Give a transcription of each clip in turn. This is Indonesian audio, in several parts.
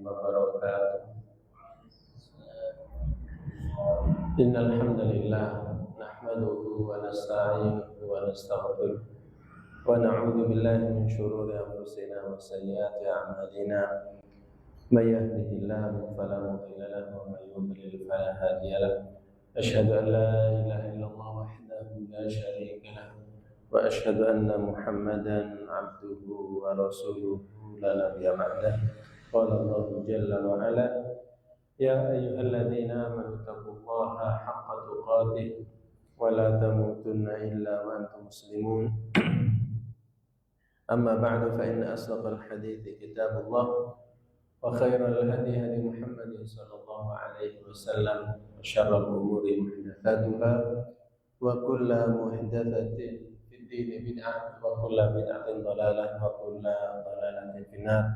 وبركاته. إن الحمد لله نحمده ونستعينه ونستغفره ونعوذ بالله من شرور أنفسنا وسيئات أعمالنا. من يهده الله فلا مضل له ومن يضلل فلا هادي له. أشهد أن لا إله إلا الله وحده لا شريك له وأشهد أن محمدا عبده ورسوله لا نبي بعده. قال الله جل وعلا: يا أيها الذين آمنوا اتقوا الله حق تقاته ولا تموتن إلا وأنتم مسلمون. أما بعد فإن أصدق الحديث كتاب الله وخير الهدي هدي محمد صلى الله عليه وسلم وشر الأمور محدثاتها وكل محدثة في الدين بدعة وكل بدعة ضلالة وكل ضلالة في النار.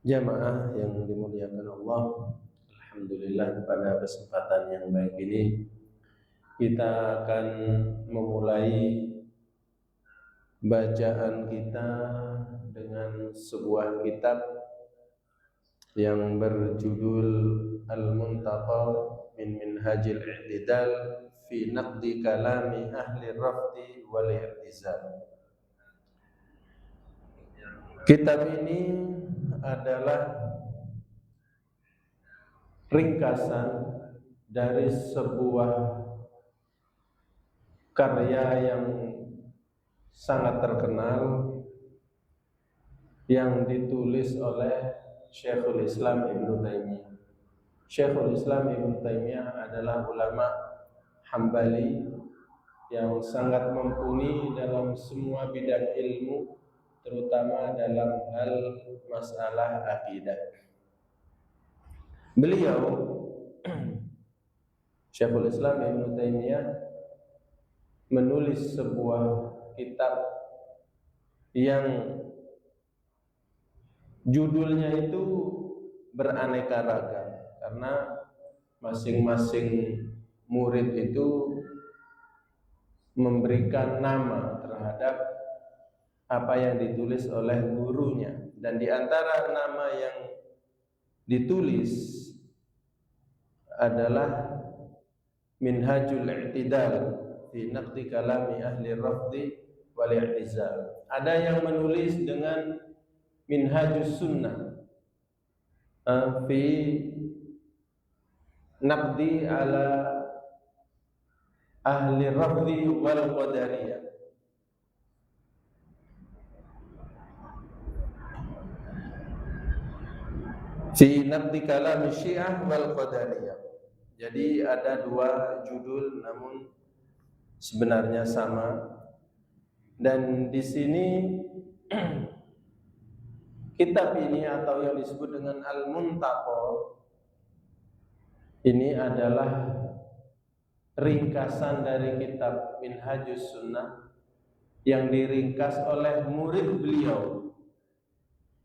Jamaah yang dimuliakan Allah, alhamdulillah pada kesempatan yang baik ini kita akan memulai bacaan kita dengan sebuah kitab yang berjudul Al-Muntaqa min Minhajil I'tidal fi Naqdi Kalami Ahli Rafdi wal I'tizal. Kitab ini adalah ringkasan dari sebuah karya yang sangat terkenal yang ditulis oleh Syekhul Islam Ibnu Taimiyah. Syekhul Islam Ibnu Taimiyah adalah ulama Hambali yang sangat mumpuni dalam semua bidang ilmu, terutama dalam hal masalah akidah. Beliau Syekhul Islam Ibnu Taimiyah menulis sebuah kitab yang judulnya itu beraneka ragam karena masing-masing murid itu memberikan nama terhadap apa yang ditulis oleh gurunya, dan di antara nama yang ditulis adalah Minhajul I'tidal fi Naqdi Kalami Ahli Rafdi wal I'tizal. Ada yang menulis dengan Minhajus Sunnah fi Naqdi ala Ahli Rafdi wal Qadariyah. Fi Naqdi Kalam Syiah wal Qadariyah. Jadi ada dua judul namun sebenarnya sama. Dan di sini kitab ini atau yang disebut dengan Al-Muntaqa ini adalah ringkasan dari kitab Minhajus Sunnah yang diringkas oleh murid beliau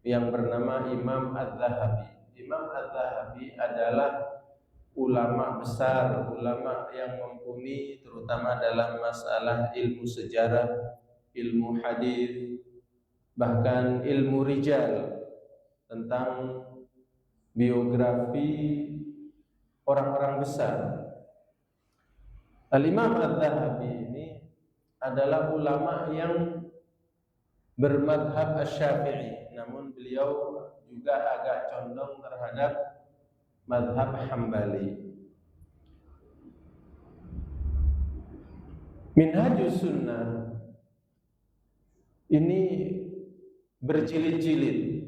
yang bernama Imam Az-Zahabi. Imam Az-Zahabi adalah ulama besar, ulama yang mumpuni terutama dalam masalah ilmu sejarah, ilmu hadis, bahkan ilmu rijal, tentang biografi orang-orang besar. Al-Imam Az-Zahabi ini adalah ulama yang bermadhab Asy-Syafi'i, namun beliau juga agak condong terhadap madhab Hambali. Minhajus Sunnah ini berjilid-jilid.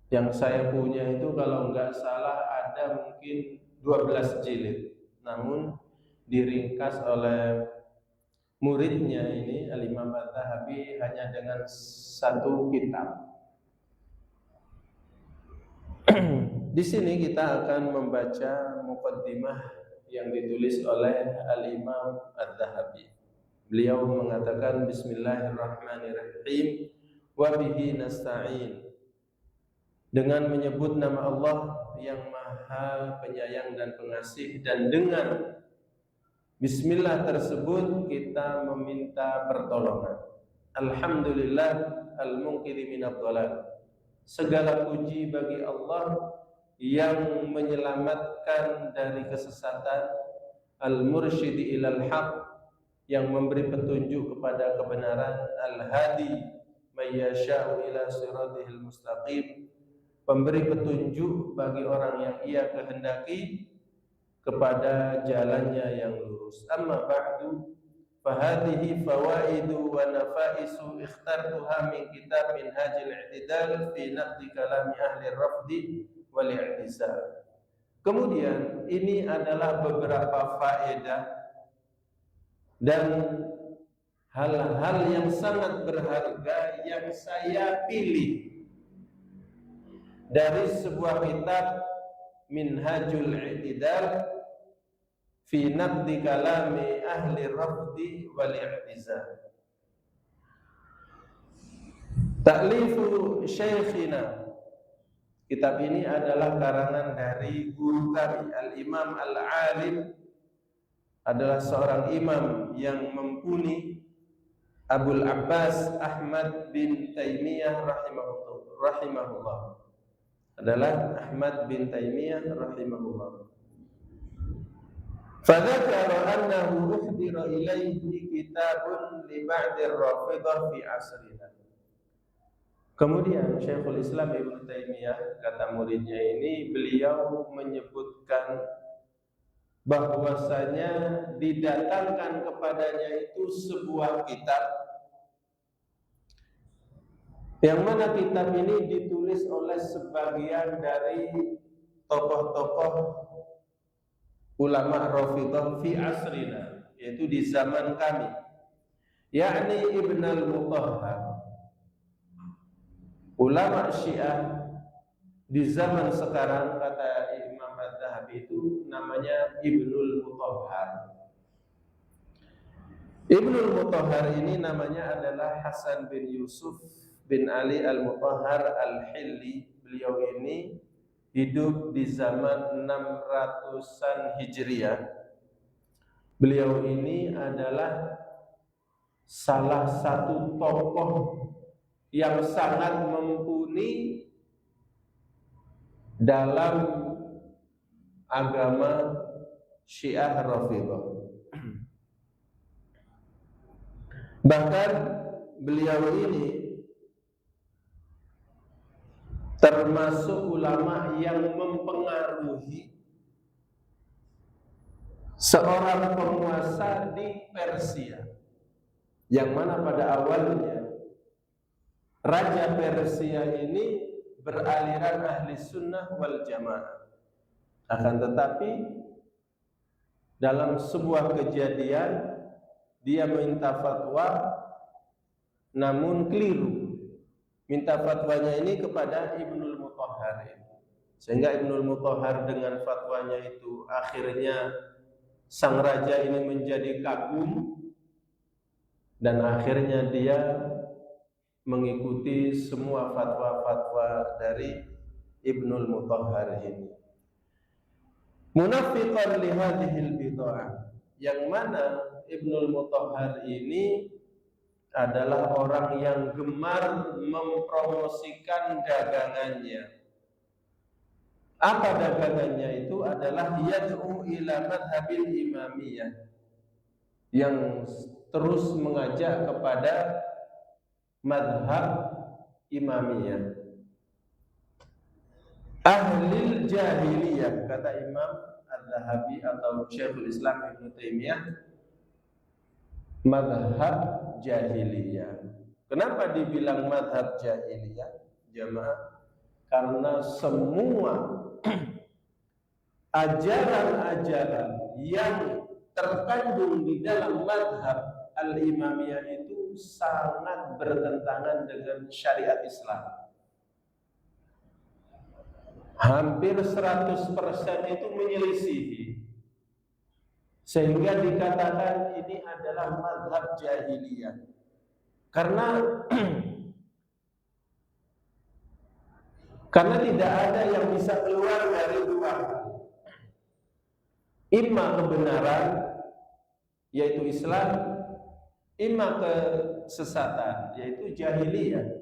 Yang saya punya itu kalau enggak salah ada mungkin 12 jilid. Namun diringkas oleh muridnya ini Al-Imam Az-Zahabi hanya dengan satu kitab. Di sini kita akan membaca muqaddimah yang ditulis oleh Al-Imam Az-Zahabi. Beliau mengatakan Bismillahirrahmanirrahim wa bihi nasta'in. Dengan menyebut nama Allah yang Maha Penyayang dan Pengasih, dan dengan Bismillah tersebut kita meminta pertolongan. Alhamdulillah al-munqidhi minadh dhalal. segala puji bagi Allah yang menyelamatkan dari kesesatan, al-mursyidi ilal haq, yang memberi petunjuk kepada kebenaran, al-hadi may yasha'u ila siratihil mustaqim, pemberi petunjuk bagi orang yang ia kehendaki kepada jalannya yang lurus. Amma ba'du, fahadhihi fawaidu wa nafaisu ikhtartuha min kitab Minhajul I'tidal fi naqdi kalami ahli rafdi wal i'tizal. Kemudian ini adalah beberapa faedah dan hal-hal yang sangat berharga yang saya pilih dari sebuah kitab Minhajul I'tidal fi naqdi kalami ahli rafdi wal i'tizal. Ta'lifu syekhina. Kitab ini adalah karangan dari guru kami, Al-Imam Al-Alim, adalah seorang imam yang mumpuni, Abul Abbas Ahmad bin Taimiyah rahimahullah. Adalah Ahmad bin Taimiyah rahimahullah. Fadzakara annahu uhdira ilaihi kitabun li ba'di ar-Rafidhah fi asrina. Kemudian Syekhul Islam Ibnu Taimiyah, kata muridnya ini, beliau menyebutkan bahwasanya didatangkan kepadanya itu sebuah kitab, yang mana kitab ini ditulis oleh sebagian dari tokoh-tokoh ulama Rafidhah fi asrina, yaitu di zaman kami, yakni Ibn al-Mutahhar. Ulama Syiah di zaman sekarang, kata Imam Az-Zahabi, itu namanya Ibnul Mutahhar. Ibnul Mutahhar ini namanya adalah Hasan bin Yusuf bin Ali al-Mutahhar al-Hilli. Beliau ini hidup di zaman 600-an Hijriah. Beliau ini adalah salah satu tokoh yang sangat mumpuni dalam agama Syiah Rafidhah. Bahkan beliau ini termasuk ulama yang mempengaruhi seorang penguasa di Persia, yang mana pada awalnya Raja Persia ini beraliran ahli sunnah wal jamaah. Akan tetapi dalam sebuah kejadian dia minta fatwa, namun keliru. Minta fatwanya ini kepada Ibnul Mutahhar, sehingga Ibnul Mutahhar dengan fatwanya itu akhirnya sang raja ini menjadi kagum, dan akhirnya dia mengikuti semua fatwa-fatwa dari Ibnul Mutahhar ini. Munafiqan li hadhil bid'ah, yang mana Ibnul Mutahhar ini adalah orang yang gemar mempromosikan dagangannya. Apa dagangannya itu? Adalah yad'u ila madhabil imamiyah, yang terus mengajak kepada madhab imamiyah, ahlil jahiliyah, kata Imam Az-Zahabi atau Syekhul Islam Ibnu Taimiyah, madhab jahiliyah. Kenapa dibilang madhab jahiliyah, jamaah? Karena semua ajaran-ajaran yang terkandung di dalam madhab al-imamiyah itu sangat bertentangan dengan syariat Islam. Hampir 100% itu menyelisihi, sehingga dikatakan ini adalah mazhab jahiliyah. Karena tidak ada yang bisa keluar dari dua hal. Imma kebenaran, yaitu Islam, imma kesesatan, yaitu jahiliyah.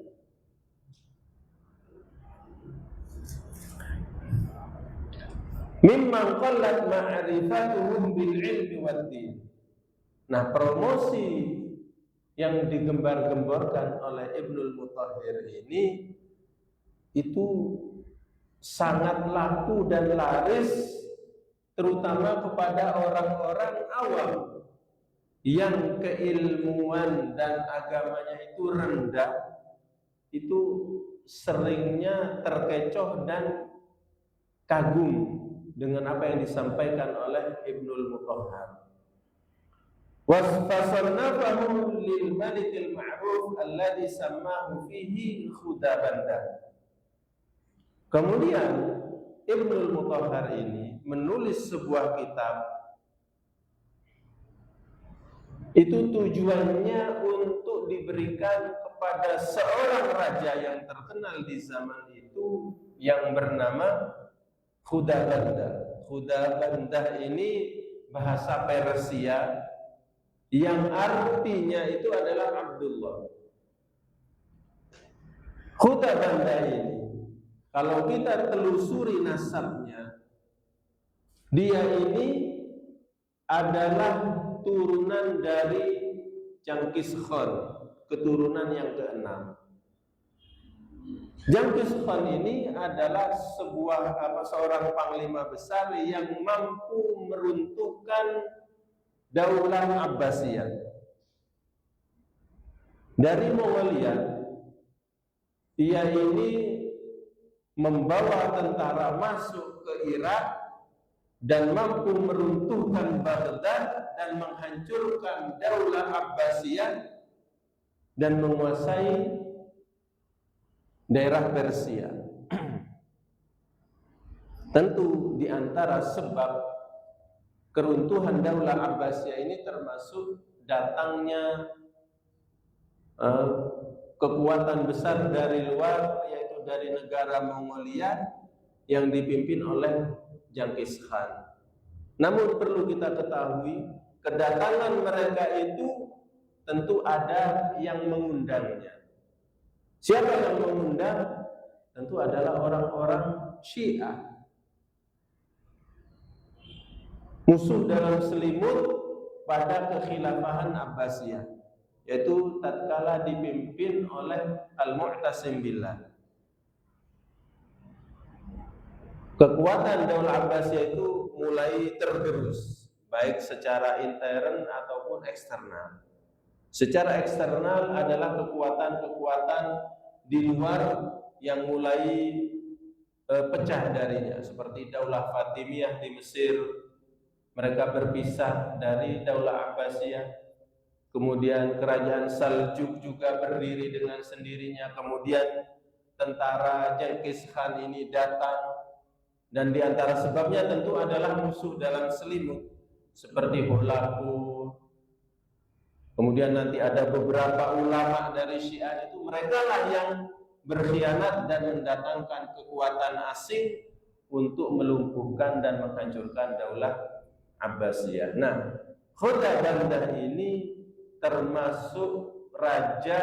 mimman qallat ma'rifatuhum bil ilmi wad din. Nah, promosi yang digembar-gemborkan oleh Ibnul Mutahhir ini itu sangat laku dan laris, terutama kepada orang-orang awam yang keilmuan dan agamanya itu rendah, itu seringnya terkecoh dan kagum dengan apa yang disampaikan oleh Ibnul Mutahhar. Wasfasannafahu lil malikil ma'ruf alladhi sammahu fihi Khudabanda. Kemudian Ibnul Mutahhar ini menulis sebuah kitab. Itu tujuannya untuk diberikan kepada seorang raja yang terkenal di zaman itu yang bernama Khudabanda. Khudabanda ini bahasa Persia yang artinya itu adalah Abdullah. Khudabanda ini, kalau kita telusuri nasabnya, dia ini adalah turunan dari Genghis Khan, keturunan yang keenam. Genghis Khan ini adalah seorang panglima besar yang mampu meruntuhkan Daulah Abbasiyah. Dari Mongolia, ia ini membawa tentara masuk ke Irak dan mampu meruntuhkan Baghdad dan menghancurkan Daulah Abbasiyah dan menguasai daerah Persia. Tentu di antara sebab keruntuhan Daulah Abbasiyah ini termasuk datangnya kekuatan besar dari luar, yaitu dari negara Mongolia yang dipimpin oleh Genghis Khan. Namun perlu kita ketahui, kedatangan mereka itu tentu ada yang mengundangnya. Siapa yang mengundang? Tentu adalah orang-orang Syiah, musuh dalam selimut pada kekhilafahan Abbasiyah, yaitu tatkala dipimpin oleh Al-Mu'tasim Billah. Kekuatan Daulah Abbasiyah itu mulai tergerus, baik secara intern ataupun eksternal. Secara eksternal adalah kekuatan-kekuatan di luar yang mulai pecah darinya, seperti Daulah Fatimiyah di Mesir. Mereka berpisah dari Daulah Abbasiyah. Kemudian kerajaan Saljuk juga berdiri dengan sendirinya. Kemudian tentara Genghis Khan ini datang, dan di antara sebabnya tentu adalah musuh dalam selimut seperti Hulagu. Kemudian nanti ada beberapa ulama dari Syiah, itu mereka lah yang berkhianat dan mendatangkan kekuatan asing untuk melumpuhkan dan menghancurkan Daulah Abbasiyah. Nah, Khudabanda ini termasuk raja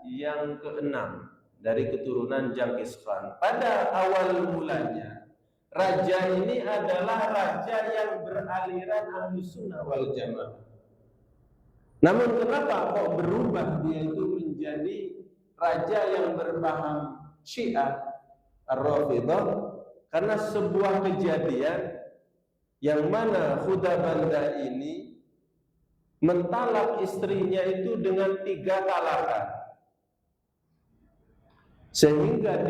yang keenam dari keturunan Genghis Khan. Pada awal mulanya, raja ini adalah raja yang beraliran Ahlus Sunnah wal Jamaah. Namun kenapa kok berubah dia itu menjadi raja yang berpaham Syiah, Ar-Rafidhah? Karena sebuah kejadian yang mana Khudabanda ini mentalak istrinya itu dengan 3 talakan, sehingga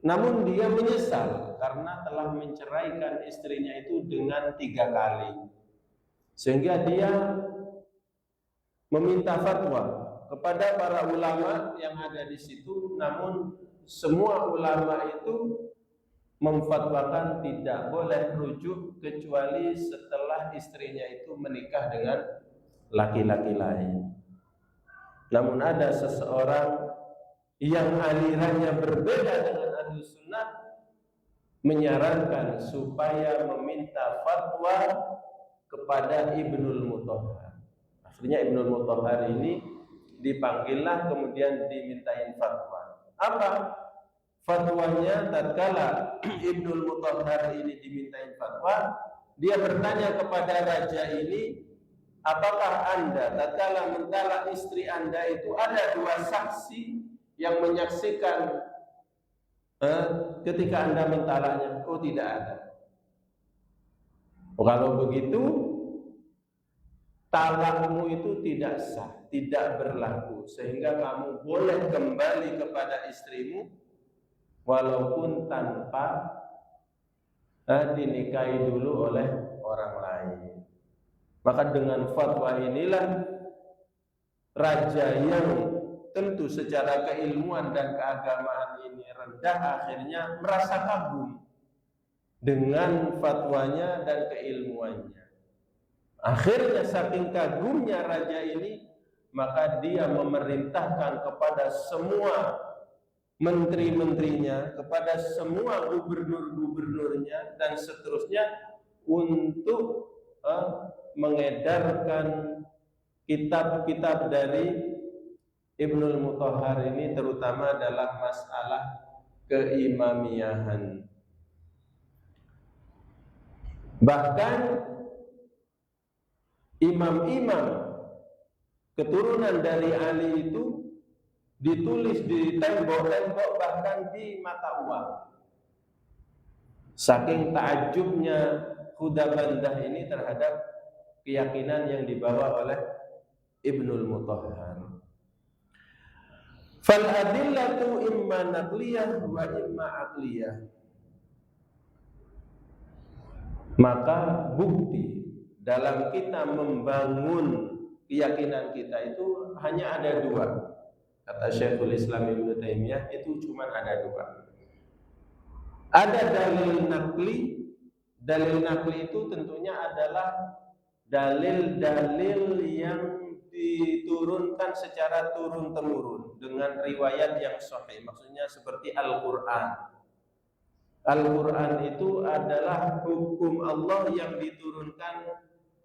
namun dia menyesal karena telah menceraikan istrinya itu dengan 3 kali, sehingga dia meminta fatwa kepada para ulama yang ada di situ. Namun semua ulama itu memfatwakan tidak boleh rujuk kecuali setelah istrinya itu menikah dengan laki-laki lain. Namun ada seseorang yang alirannya berbeda dengan Ahlus Sunnah menyarankan supaya meminta fatwa kepada Ibnul Mutahhar. Akhirnya Ibnul Mutahhar ini dipanggillah, kemudian dimintain fatwa. Apa fatwanya tatkala Ibnul Mutahhar ini dimintain fatwa, dia bertanya kepada raja ini, apakah Anda tatkala mentalak istri Anda itu ada dua saksi yang menyaksikan ketika Anda mentalaknya? Oh, tidak ada. Kalau begitu, talakmu itu tidak sah, tidak berlaku, sehingga kamu boleh kembali kepada istrimu walaupun tanpa dinikahi dulu oleh orang lain. Maka dengan fatwa inilah raja yang tentu secara keilmuan dan keagamaan ini rendah akhirnya merasa kagum dengan fatwanya dan keilmuannya. Akhirnya saking kagumnya raja ini, maka dia memerintahkan kepada semua menteri-menterinya, kepada semua gubernur-gubernurnya dan seterusnya untuk mengedarkan kitab-kitab dari Ibnul Mutahhar ini, terutama dalam masalah keimamiyahan. Bahkan imam-imam keturunan dari Ali itu ditulis di tembok-tembok, bahkan di mata uang. Saking takjubnya Khudabandah ini terhadap keyakinan yang dibawa oleh Ibnul Mutahhar. Fal adillatu imma naqliyah wa imma aqliyah. Maka bukti dalam kita membangun keyakinan kita itu hanya ada dua. Kata Syekhul Islam Ibnu Taimiyah, itu cuma ada dua. Ada dalil naqli. Dalil naqli itu tentunya adalah dalil-dalil yang diturunkan secara turun-temurun dengan riwayat yang sahih. Maksudnya seperti Al-Qur'an. Al-Qur'an itu adalah hukum Allah yang diturunkan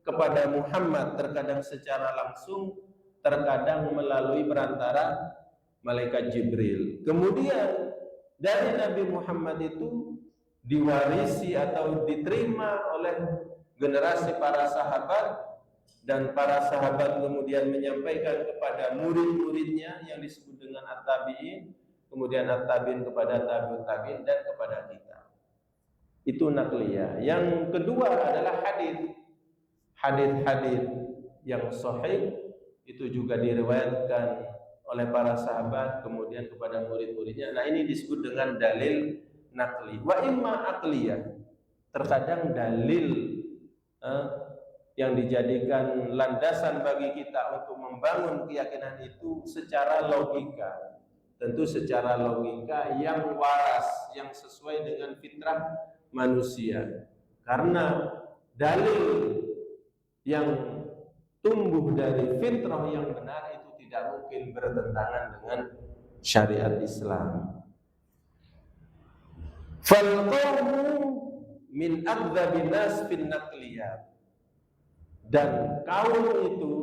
kepada Muhammad, terkadang secara langsung, terkadang melalui perantara malaikat Jibril. Kemudian dari Nabi Muhammad itu diwarisi atau diterima oleh generasi para sahabat, dan para sahabat kemudian menyampaikan kepada murid-muridnya yang disebut dengan at-tabi'in, kemudian at-tabi'in kepada tabi'ut tabi'in, dan kepada kita. Itu naqliyah. Yang kedua adalah hadis. Hadis-hadis yang sahih itu juga diriwayatkan oleh para sahabat kemudian kepada murid-muridnya. Nah, ini disebut dengan dalil naqli. Wa imma aqliyah. Terkadang dalil yang dijadikan landasan bagi kita untuk membangun keyakinan itu secara logika. Tentu secara logika yang waras, yang sesuai dengan fitrah manusia. Karena dalil yang tumbuh dari fitrah yang benar itu tidak mungkin bertentangan dengan syariat Islam. Fal qawmu min adzabin nas fin naqliyat. Dan kaum itu,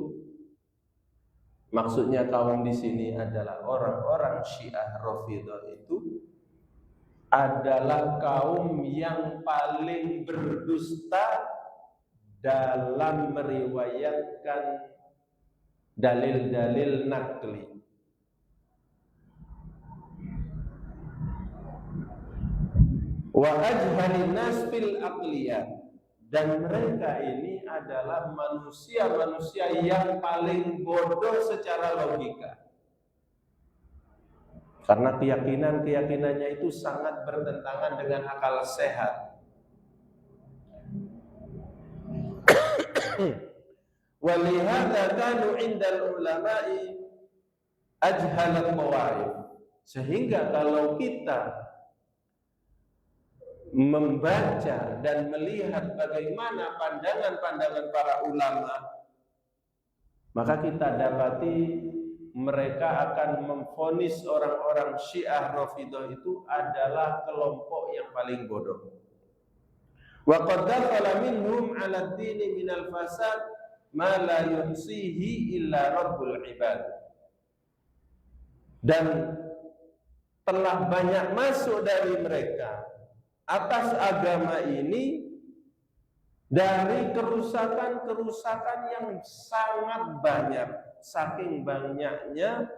maksudnya kaum di sini adalah orang-orang Syiah Rafidhah, itu adalah kaum yang paling berdusta dalam meriwayatkan dalil-dalil naqli. Wa ajhalin nas fil aqliyah, dan mereka ini adalah manusia-manusia yang paling bodoh secara logika. Karena keyakinannya itu sangat bertentangan dengan akal sehat. Walihada kanu indal ulama'i ajhalat qawaid. Sehingga kalau kita membaca dan melihat bagaimana pandangan-pandangan para ulama, maka kita dapati mereka akan memvonis orang-orang Syiah Rafidhah itu adalah kelompok yang paling bodoh. Wa qad dakhala minhum 'ala ad-dini minal fasad ma la yuhsihi illa rabbul ibad. Dan telah banyak masuk dari mereka atas agama ini dari kerusakan-kerusakan yang sangat banyak. Saking banyaknya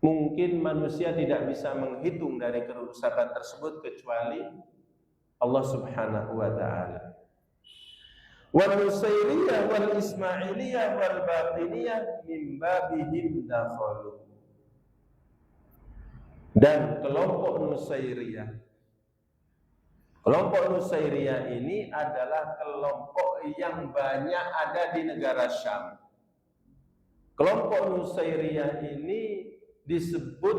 mungkin manusia tidak bisa menghitung dari kerusakan tersebut kecuali Allah Subhanahu wa ta'ala. Wal Nusairiyah wal Ismailiyah wal Batiniyah min babihim dakhalu. Dan kelompok Nusairiyah. Kelompok Nusairiyah ini adalah kelompok yang banyak ada di negara Syam. Kelompok Nusairiyah ini disebut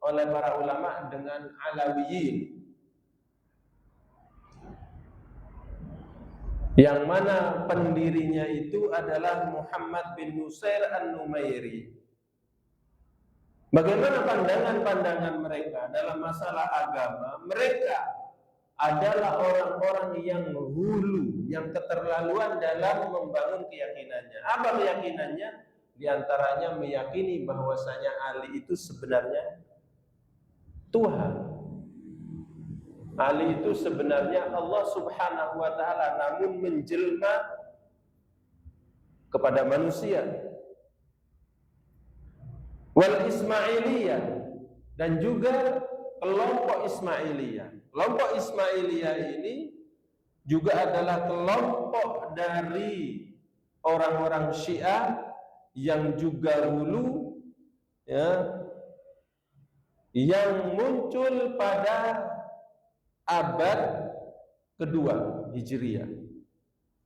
oleh para ulama dengan Alawiyin. Yang mana pendirinya itu adalah Muhammad bin Nusair An-Numairi. Bagaimana pandangan-pandangan mereka dalam masalah agama? Mereka adalah orang-orang yang hulu, yang keterlaluan dalam membangun keyakinannya. Apa keyakinannya? Di antaranya meyakini bahwasanya Ali itu sebenarnya Tuhan. Ali itu sebenarnya Allah Subhanahu wa ta'ala, namun menjelma kepada manusia. Wal Ismailiyah, dan juga kelompok Ismailiyah. Kelompok Ismailiyah ini juga adalah kelompok dari orang-orang Syiah yang juga hulu, ya, yang muncul pada abad kedua Hijriah.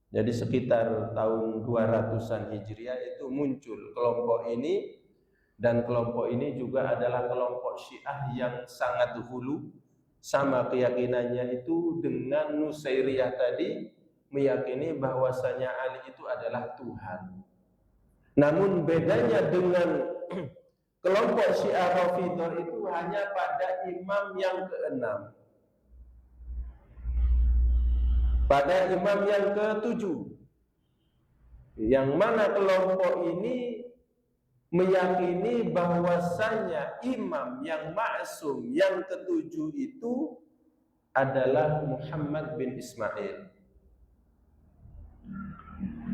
Jadi sekitar tahun 200-an Hijriah itu muncul kelompok ini. Dan kelompok ini juga adalah kelompok Syiah yang sangat hulu, sama keyakinannya itu dengan Nusairiyah tadi, meyakini bahwasanya Ali itu adalah Tuhan. Namun bedanya dengan kelompok Syiah Rafidhah itu hanya pada imam yang ke-6. Pada imam yang ke-7. Yang mana kelompok ini meyakini bahwasanya imam yang ma'sum yang ke-7 itu adalah Muhammad bin Ismail,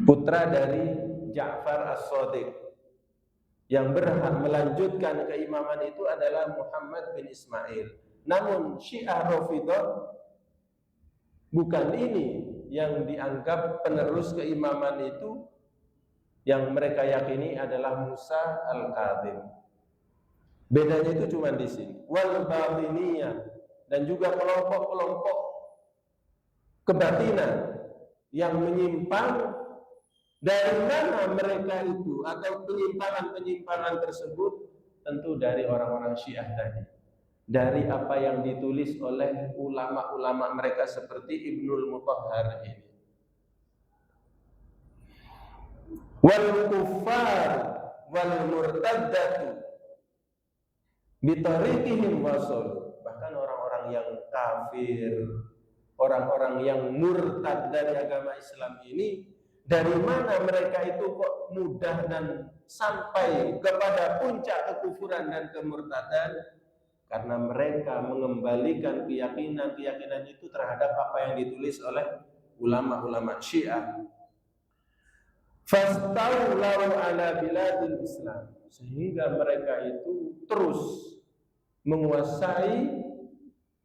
putra dari Ja'far As-Shadiq. Yang berhak melanjutkan keimaman itu adalah Muhammad bin Ismail. Namun Syiah Rafidhah bukan ini yang dianggap penerus keimaman itu. Yang mereka yakini adalah Musa Al-Kadzim. Bedanya itu cuma di sini. Wal Batiniyah, dan juga kelompok-kelompok kebatinan yang menyimpang. Dari mana mereka itu atau penyimpangan-penyimpangan tersebut? Tentu dari orang-orang Syiah tadi. Dari apa yang ditulis oleh ulama-ulama mereka seperti Ibnul Mutahhar ini. Wal kuffar wal murtaddatu bitariqihim wasal. Bahkan orang-orang yang kafir, orang-orang yang murtad dari agama Islam ini, dari mana mereka itu kok mudah dan sampai kepada puncak kekufuran dan kemurtadan? Karena mereka mengembalikan keyakinan itu terhadap apa yang ditulis oleh ulama-ulama Syiah. Fastawlaw ala biladil Islam, sehingga mereka itu terus menguasai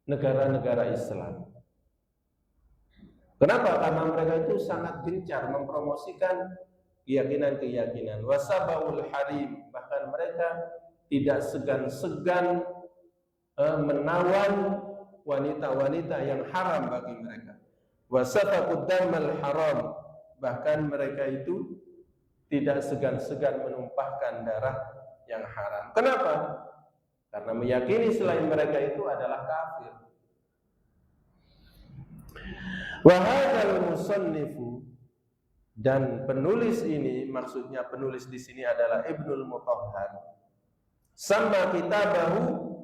negara-negara Islam. Kenapa? Karena mereka itu sangat gencar mempromosikan keyakinan-keyakinan. Wasabaul harim, bahkan mereka tidak segan-segan menawan wanita-wanita yang haram bagi mereka. Wasafaqud damal haram, bahkan mereka itu tidak segan-segan menumpahkan darah yang haram. Kenapa? Karena meyakini selain mereka itu adalah kafir. Wa hadzal musannifu, dan penulis ini, maksudnya penulis di sini adalah Ibnul Mutahhar. Sama kitabahu,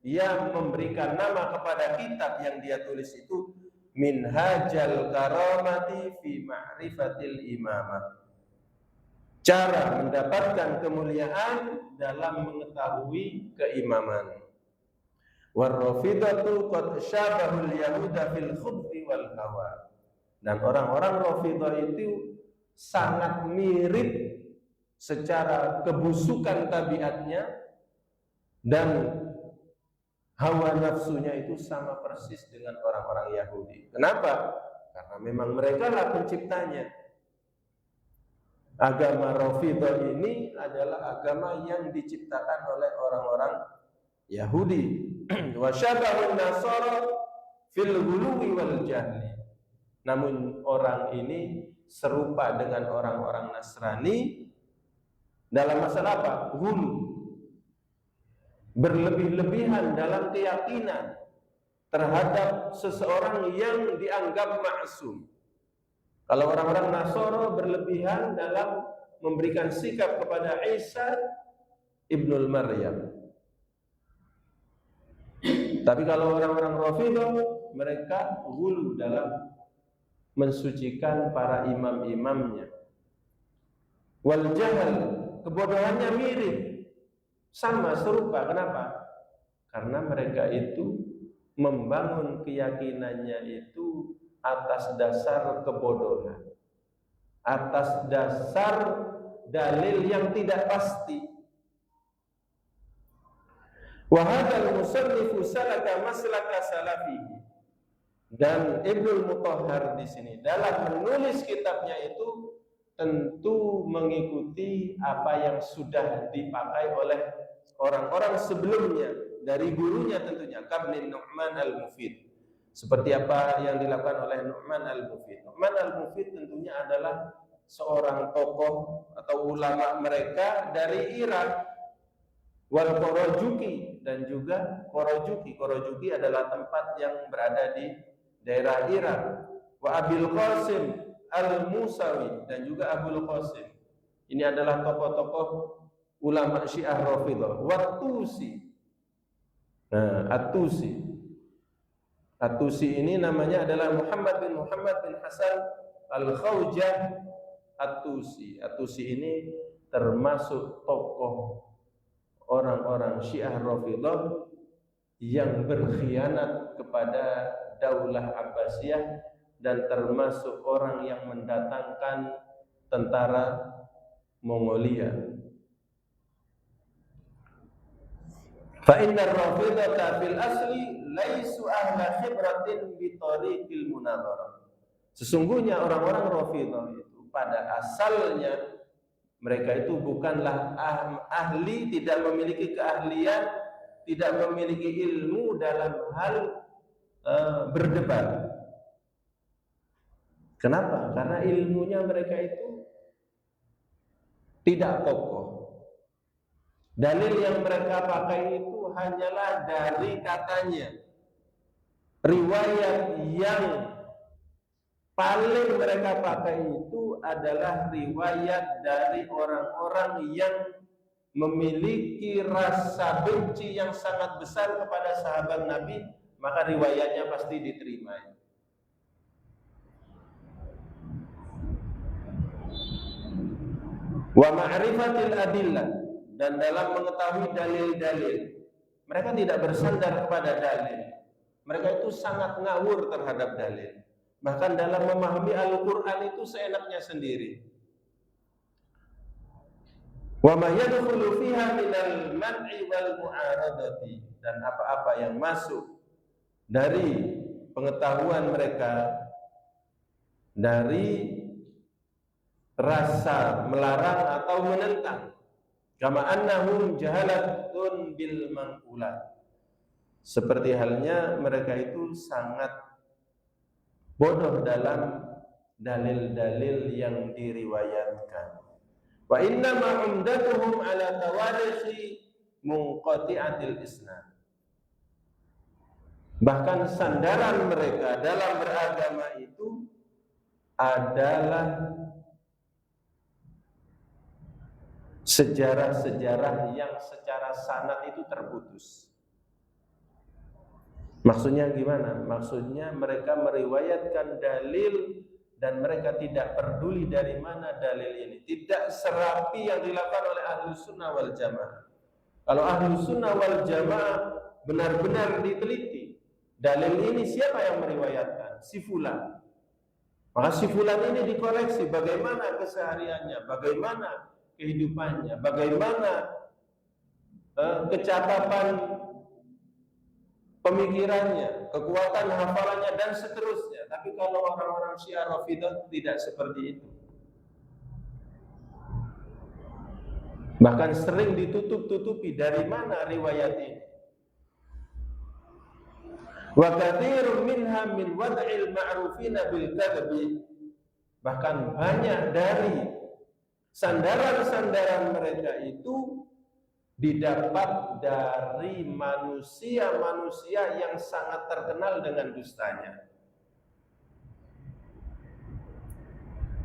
yang memberikan nama kepada kitab yang dia tulis itu Minhajal Karamati fi Ma'rifatil Imamah. cara mendapatkan kemuliaan dalam mengetahui keimaman. War-rafidhatu qad syabahul yahuda fil khubthi wal hawa. Dan orang-orang Rafidhah itu sangat mirip secara kebusukan tabiatnya dan hawa nafsunya itu sama persis dengan orang-orang Yahudi. Kenapa? Karena memang mereka lah penciptanya. Agama Rafidhah ini adalah agama yang diciptakan oleh orang-orang Yahudi. Wa syabahun nasara fil ghuluwi wal jahli. Namun orang ini serupa dengan orang-orang Nasrani dalam masalah apa? Ghulu. Berlebih-lebihan dalam keyakinan terhadap seseorang yang dianggap maksum. Kalau orang-orang Nasara berlebihan dalam memberikan sikap kepada Isa ibnul Maryam. Tapi kalau orang-orang Rafidhah, mereka ghulu dalam mensucikan para imam-imamnya. Wal jahal, kebodohannya mirip, sama, serupa. Kenapa? Karena mereka itu membangun keyakinannya itu atas dasar kebodohan, atas dasar dalil yang tidak pasti. Wa hadzal musannifu salaka maslaka salafihi. Dan Ibnul Mutahhar di sini dalam menulis kitabnya itu tentu mengikuti apa yang sudah dipakai oleh orang-orang sebelumnya, dari gurunya tentunya, Kabni Nu'man al-Mufid. Seperti apa yang dilakukan oleh Nu'man al-Mufid. Nu'man al-Mufid tentunya adalah seorang tokoh atau ulama mereka dari Irak. Wal Qarajuki, dan juga Qarajuki adalah tempat yang berada di daerah Irak. Wa Abil Qasim al-Musawi, dan juga Abul Qasim. Ini adalah tokoh-tokoh ulama Syiah Rafidhah. Wa Tusi. Nah, At-Tusi ini namanya adalah Muhammad bin Hasan al-Khawjah At-Tusi. At-Tusi ini termasuk tokoh orang-orang Syiah Rafidhah yang berkhianat kepada Daulah Abbasiyah dan termasuk orang yang mendatangkan tentara Mongolia. Fa innar Rafidhata fil asli laisu ahla khibratin bi tariqil munadharah. Sesungguhnya orang-orang Rafidhah itu pada asalnya mereka itu bukanlah ahli, tidak memiliki keahlian, tidak memiliki ilmu dalam hal berdebat. Kenapa? Karena ilmunya mereka itu tidak kokoh. Dalil yang mereka pakai itu hanyalah dari katanya. Riwayat yang paling mereka pakai itu adalah riwayat dari orang-orang yang memiliki rasa benci yang sangat besar kepada sahabat Nabi, maka riwayatnya pasti diterima. Wa ma'rifatil adillah, dan dalam mengetahui dalil-dalil, mereka tidak bersandar kepada dalil. Mereka itu sangat ngawur terhadap dalil. Bahkan dalam memahami Al-Quran itu seenaknya sendiri. Wa ma yadkhulu fiha minal man'i wal mu'aradati, dan apa-apa yang masuk dari pengetahuan mereka dari rasa melarang atau menentang. Kama annahum jahalatun bil manqulat. Seperti halnya mereka itu sangat bodoh dalam dalil-dalil yang diriwayatkan. Wa inna ma umdatuhum ala tawarikhi munqati'atil isnad. Bahkan sandaran mereka dalam beragama itu adalah sejarah-sejarah yang secara sanad itu terputus. Maksudnya gimana? Maksudnya mereka meriwayatkan dalil dan mereka tidak peduli dari mana dalil ini. Tidak serapi yang dilakukan oleh Ahlus Sunnah wal Jamaah. Kalau Ahlus Sunnah wal Jamaah benar-benar diteliti, dalil ini siapa yang meriwayatkan? Si fulan. Maka si fulan ini dikoreksi bagaimana kesehariannya, bagaimana kehidupannya, bagaimana kecakapan pemikirannya, kekuatan hafalannya, dan seterusnya. Tapi kalau orang-orang Syiah Rafidhah tidak seperti itu. Bahkan sering ditutup-tutupi dari mana riwayat ini. Wa katsirun minha min wad'il ma'rufina bil kadhbi. Bahkan banyak dari sandaran-sandaran mereka itu didapat dari manusia-manusia yang sangat terkenal dengan dustanya.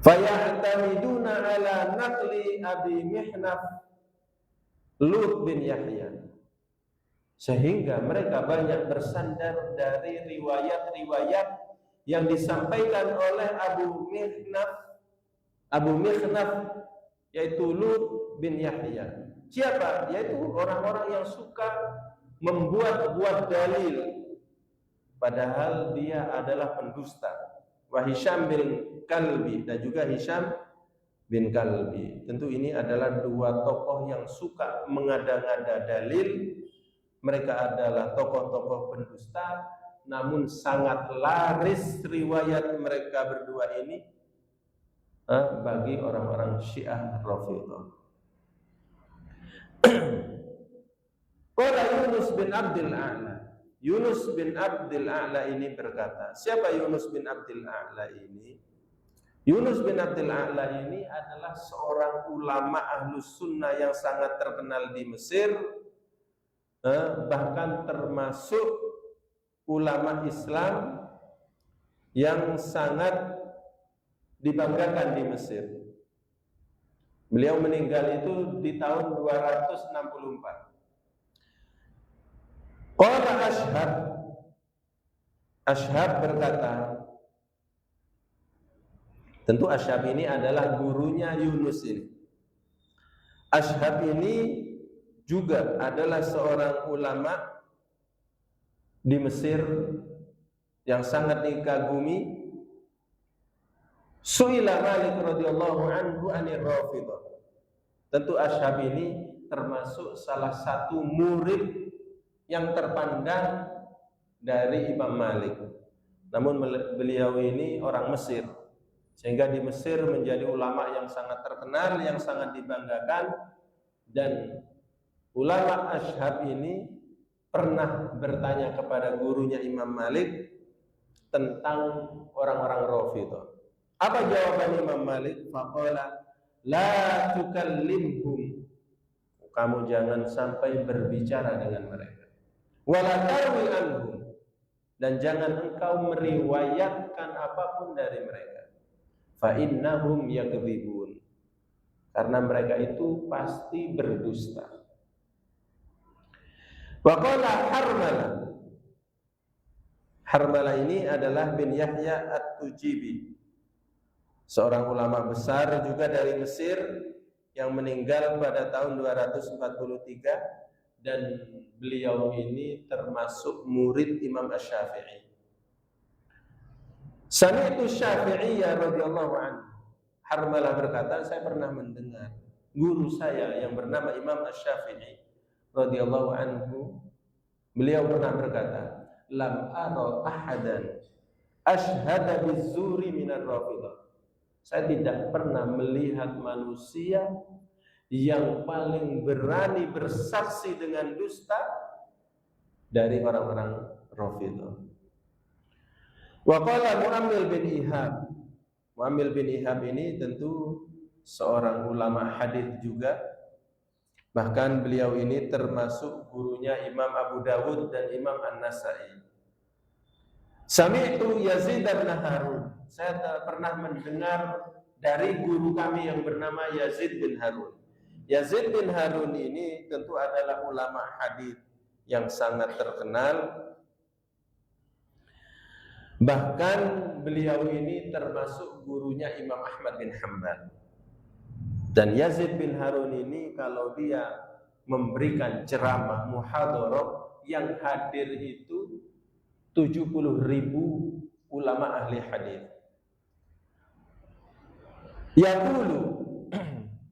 Fayahtamiduna ala naqli Abi Mihnaf Lut bin Yahya. Sehingga mereka banyak bersandar dari riwayat-riwayat yang disampaikan oleh Abu Mihnaf yaitu Lut bin Yahya. Siapa? Yaitu orang-orang yang suka membuat-buat dalil padahal dia adalah pendusta. Wa Hisham bin Kalbi, dan juga Hisham bin Kalbi. Tentu ini adalah dua tokoh yang suka mengada-ngada dalil. Mereka adalah tokoh-tokoh pendusta, namun sangat laris riwayat mereka berdua ini bagi orang-orang Syiah Rafidhah. Qala Yunus bin Abdul A'la. Yunus bin Abdul A'la ini berkata, siapa Yunus bin Abdul A'la ini? Yunus bin Abdul A'la ini adalah seorang ulama Ahlus Sunnah yang sangat terkenal di Mesir, bahkan termasuk ulama Islam yang sangat dibanggakan di Mesir. Beliau meninggal itu di tahun 264. Qala Ashhab berkata, tentu Ashhab ini adalah gurunya Yunus ini. Ashhab ini juga adalah seorang ulama di Mesir yang sangat dikagumi. Su'ila Malik radhiyallahu anhu anir Rafidhah. Tentu Ashhab ini termasuk salah satu murid yang terpandang dari Imam Malik. Namun beliau ini orang Mesir, sehingga di Mesir menjadi ulama yang sangat terkenal, yang sangat dibanggakan. Dan ulama Ashhab ini pernah bertanya kepada gurunya Imam Malik tentang orang-orang Rafidhah. Apa jawaban Imam Malik? Faqala la tukallimhum. Kamu jangan sampai berbicara dengan mereka. Wala tarwi anhum, dan jangan engkau meriwayatkan apapun dari mereka. Fa innahum yakdzibun, karena mereka itu pasti berdusta. Wa qala Harmala ini adalah bin Yahya At-Tujibi, seorang ulama besar juga dari Mesir yang meninggal pada tahun 243, dan beliau ini termasuk murid Imam Asy-Syafi'i. Sami'tu Syafi'iyya radhiyallahu anhu. Harmalah berkata, saya pernah mendengar guru saya yang bernama Imam Asy-Syafi'i radhiyallahu anhu, beliau pernah berkata, lam ara ahadan ashhada bizuri minar Rafidhah. Saya tidak pernah melihat manusia yang paling berani bersaksi dengan dusta dari orang-orang Rafidhah. Wa qala Mu'ammil bin Ihab. Mu'ammil bin Ihab ini tentu seorang ulama hadis juga. Bahkan beliau ini termasuk gurunya Imam Abu Dawud dan Imam An-Nasai. Sami'tu Yazid bin Harun. Saya pernah mendengar dari guru kami yang bernama Yazid bin Harun. Yazid bin Harun ini tentu adalah ulama hadis yang sangat terkenal. Bahkan beliau ini termasuk gurunya Imam Ahmad bin Hanbal. Dan Yazid bin Harun ini kalau dia memberikan ceramah muhadharah, yang hadir itu 70.000 ulama ahli hadis. Yaqulu,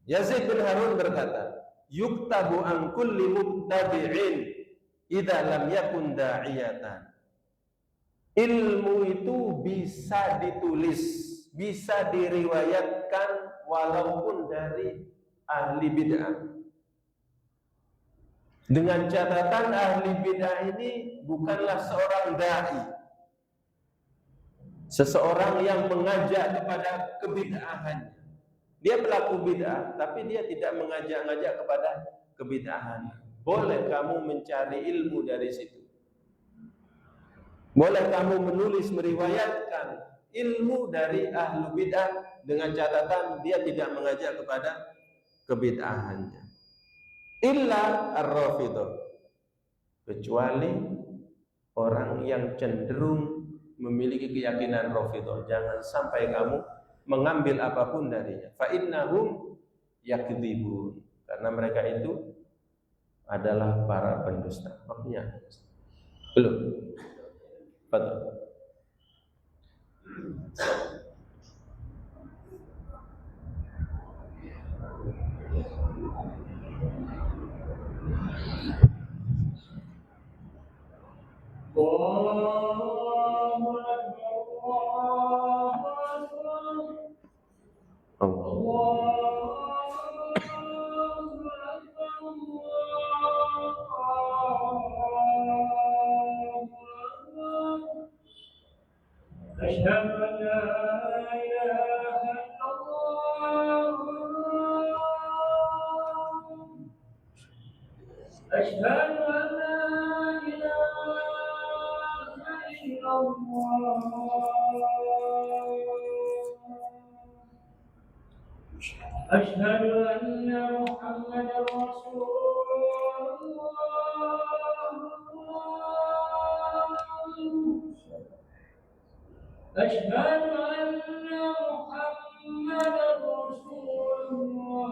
Yazid bin Harun berkata, yuktabu an kulli mubtadi'in idza lam yakun da'iyatan. Ilmu itu bisa ditulis, bisa diriwayatkan walaupun dari ahli bid'ah. Dengan catatan ahli bid'ah ini bukanlah seorang da'i, seseorang yang mengajak kepada kebid'ahan. Dia pelaku bid'ah, tapi dia tidak mengajak-ngajak kepada kebid'ahan. Boleh kamu mencari ilmu dari situ. Boleh kamu menulis, meriwayatkan ilmu dari ahlu bid'ah dengan catatan dia tidak mengajak kepada kebid'ahannya. Illa ar-Rafidhah, kecuali orang yang cenderung memiliki keyakinan Rafidhah. Jangan sampai kamu mengambil apapun darinya. Fa innahum yakdzibun, karena mereka itu adalah para pendusta. Maksudnya belum. Betul. أشهد أن محمدا رسول الله. أشهد أن محمدا رسول الله.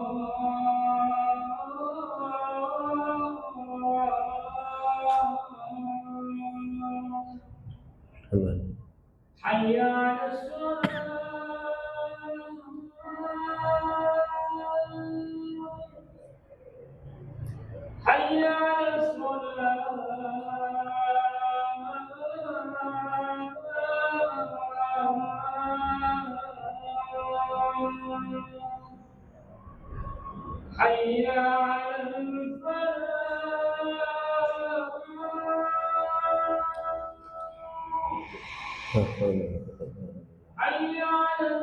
حي على الصلاة. حي على الصلاة. حي على الفلاح. حي على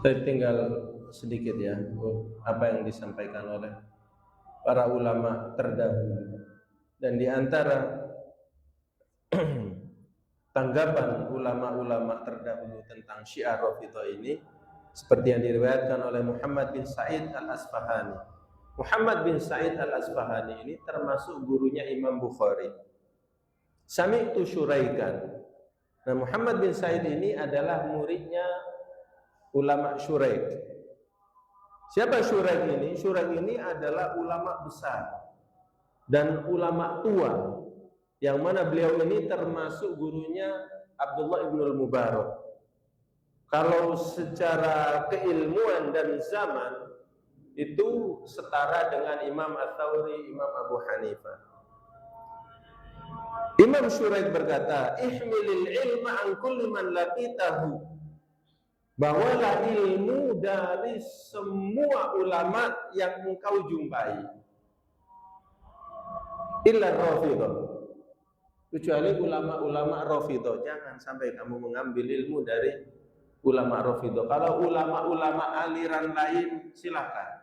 Saya tinggal sedikit ya apa yang disampaikan oleh para ulama terdahulu, dan di antara tanggapan ulama-ulama terdahulu tentang Syiah Rafidhah ini seperti yang diriwayatkan oleh Muhammad bin Sa'id al-Asfahani. Muhammad bin Sa'id al-Asfahani ini termasuk gurunya Imam Bukhari. Sami'tu Syuraikan. Nah, Muhammad bin Sa'id ini adalah muridnya ulama Syuraik. Siapa Syuraik ini? Syuraik ini adalah ulama besar dan ulama tua, yang mana beliau ini termasuk gurunya Abdullah ibn al-Mubarak. Kalau secara keilmuan dan zaman itu setara dengan Imam Ats-Tsauri, Imam Abu Hanifah. Imam Syuraik berkata, ihmilil ilma an kulli man laqitahu bawalah ilmu dari semua ulama yang engkau jumpai, illa Rafidhah, kecuali ulama-ulama Rafidhah. Jangan sampai kamu mengambil ilmu dari ulama Rafidhah. Kalau ulama-ulama aliran lain silakan.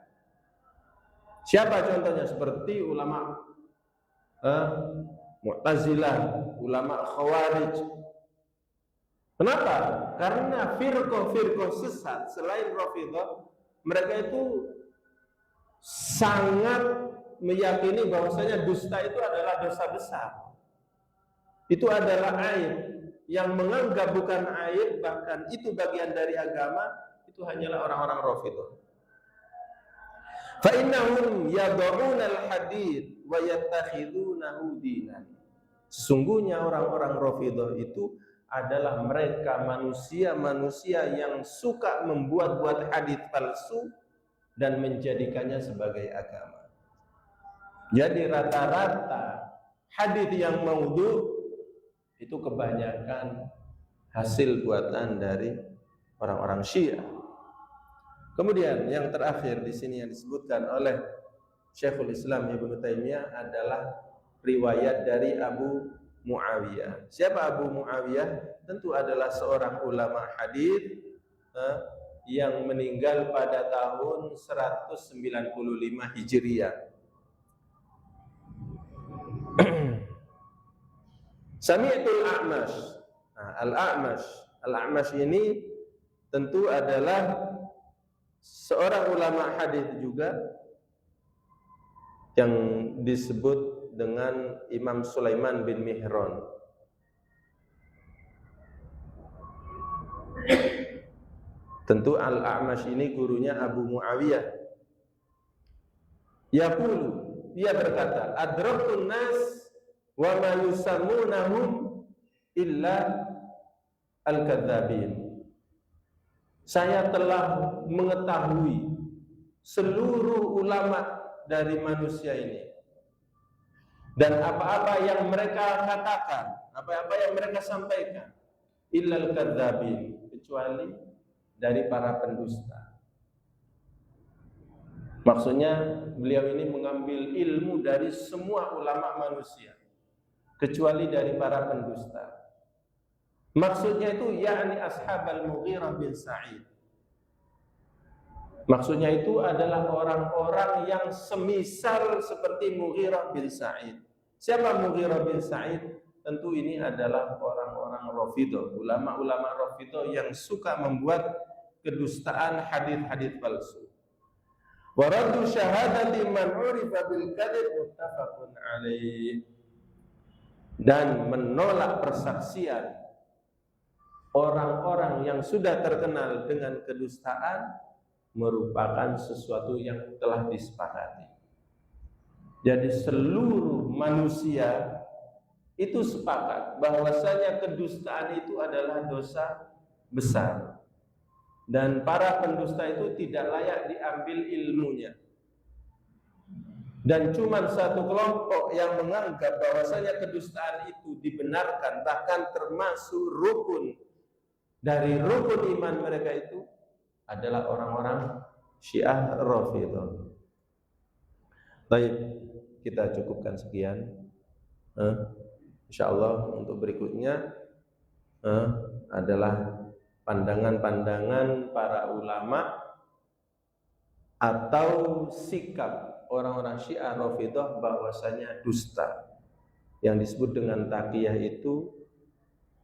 Siapa contohnya? Seperti ulama Mu'tazilah, ulama Khawarij. Kenapa? Karena firqah sesat selain Rafidhah, mereka itu sangat meyakini bahwasanya dusta itu adalah dosa besar. Itu adalah aib. Yang menganggap bukan aib, bahkan itu bagian dari agama, itu hanyalah orang-orang Rafidhah. Fa innahum yad'una al-hadith wa yattakhidunahu dinan. Sesungguhnya orang-orang Rafidhah itu adalah mereka manusia-manusia yang suka membuat-buat hadits palsu dan menjadikannya sebagai agama. Jadi rata-rata hadits yang maudhu itu kebanyakan hasil buatan dari orang-orang Syiah. Kemudian yang terakhir di sini yang disebutkan oleh Syekhul Islam Ibnu Taimiyah adalah riwayat dari Abu Muawiyah. Siapa Abu Muawiyah? Tentu adalah seorang ulama hadis yang meninggal pada tahun 195 Hijriah. Sami'tul A'mash. Al-A'mash ini tentu adalah seorang ulama hadis juga yang disebut dengan Imam Sulaiman bin Mihran. Tentu Al-A'mash ini gurunya Abu Muawiyah. Yaqulu, dia berkata, adraktun nas wa ma yusammunahum illa al-kadzabin. Saya telah mengetahui seluruh ulama dari manusia ini, dan apa-apa yang mereka katakan, apa-apa yang mereka sampaikan, illal kadzabin, kecuali dari para pendusta. Maksudnya beliau ini mengambil ilmu dari semua ulama manusia, kecuali dari para pendusta. Maksudnya itu yakni ashabal Mughirah bin Sa'id. Maksudnya itu adalah orang-orang yang semisal seperti Mughirah bin Sa'id. Siapa Mughirah bin Sa'id? Tentu ini adalah orang-orang Rafidhah, ulama-ulama Rafidhah yang suka membuat kedustaan hadis-hadis palsu. Wa raddu syahadati man urifa bil kadzib muttafaqun alaih. Dan menolak persaksian orang-orang yang sudah terkenal dengan kedustaan merupakan sesuatu yang telah disepakati. Jadi seluruh manusia itu sepakat bahwasanya kedustaan itu adalah dosa besar, dan para pendusta itu tidak layak diambil ilmunya. Dan cuma satu kelompok yang menganggap bahwasanya kedustaan itu dibenarkan, bahkan termasuk rukun dari rukun iman mereka itu adalah orang-orang Syiah Rafidhah. Baik, kita cukupkan sekian. Insyaallah untuk berikutnya adalah pandangan-pandangan para ulama atau sikap orang-orang Syiah Rafidhah bahwasanya dusta. Yang disebut dengan taqiyah itu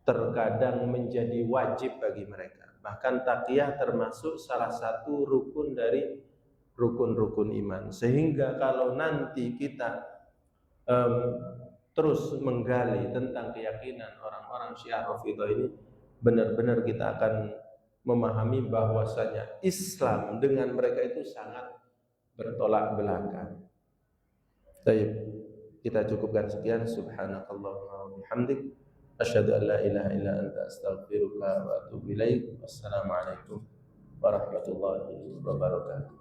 terkadang menjadi wajib bagi mereka. Bahkan taqiyah termasuk salah satu rukun dari rukun-rukun iman. Sehingga kalau nanti kita terus menggali tentang keyakinan orang-orang Syiah Rafidhah ini, benar-benar kita akan memahami bahwasanya Islam dengan mereka itu sangat bertolak belakang. Baik, kita cukupkan sekian. Subhanakallahumma wa bihamdik, asyhadu an la ilaha illa anta astaghfiruka wa atubu ilaik. Wassalamualaikum warahmatullahi wabarakatuh.